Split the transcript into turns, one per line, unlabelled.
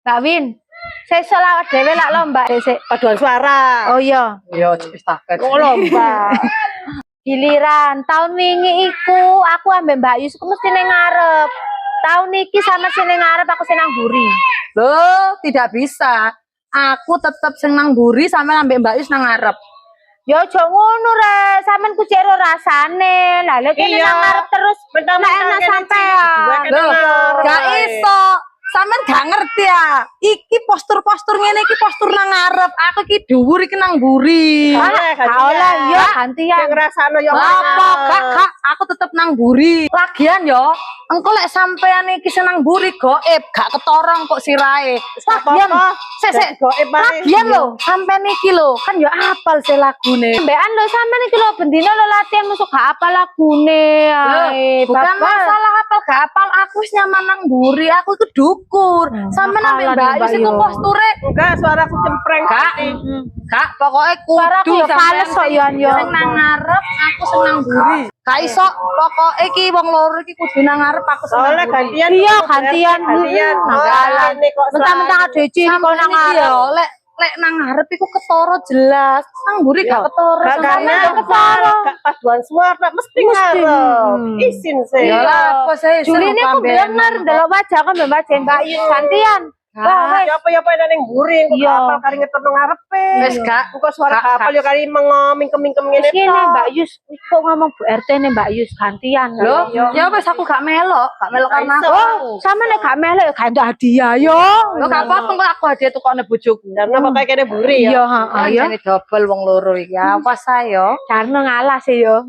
Mbak Win. Sesuk lawat dhewe lak lomba sik.
Paduan suara.
Oh iya.
Iya, estafet.
Oh lomba.
Giliran tahun wingi iku aku ambek Mbak Yus ku mesti ning ngarep. Tahun iki sama sing ning ngarep aku senang buri.
Loh, tidak bisa. Aku tetep senang buri sama ambek Mbak Yus nang ngarep.
Yo aja ngono re, sampean ku cero rasane. Lah lek kene nang ngarep terus nek enak sampean.
Loh, gak iso. Sampean gak ngerti ya. Iki postur-postur ngene iki postur nang ngarep. Aku iki dhuwur iki nang buri.
Kaolah yo gantian.
Yang ngrasakno yo
Apa? Kak, aku tetep nang buri. Lagian yo, engko lek sampean iki senang buri goib, gak ketorong kok sirahe. Lagian, sik
goib maneh.
lagian lho, sampean iki lho, kan yo apal sih lagune.
Mbekan lho sampean iki lho bendina lho latihan musuk gak apa lagune. Ae,
Bukan masalah apal gak apal, aku wis nyaman nang buri, aku iku dukur. Sampean ambek Mbak Yus iku posture
Enggak, suaraku cempreng.
Kak, pokoknya
Suaraku
kudu
ya fales kok yo yo.
sing nang ngarep, aku senang buri. Gak iso, pokoke iki wong loro iki kudu nang ngarep, aku senang
Soalnya
buri.
gantian.
Iya gantian.
Gantian.
Nanggalan.
Ini kok
Mentang-mentang ada ciri kok nang ngarep.
Lek nang ngarep iku ketara jelas. Nang buri gak ketara.
Gak karena
ketara.
gak paduan suara mesti ngarep. Isin sih.
Ya lah, apa saya
Juli ini aku bener ndelok wajah kan Mbak Yus gantian. Wah,
Ya apa ning buri kok
Iya.
kapal kari ngeterno ngarepe.
Wes gak.
Kok suara
Gak,
kapal yo kari mengoming-keming ngene
ini
to.
Mbak Yus kok ngomong Bu RT nih Mbak Yus gantian.
Loh, ya wes aku gak melok karena aku.
Oh, sama nek gak melok ya gak ada hadiah yo.
Lo gak apa-apa kok aku hadiah tukone bojoku.
Karena pokoknya kene buri ya.
Iya, heeh ya.
Ini double wong loro iki. Apa saya?
Karena ngalah sih yo.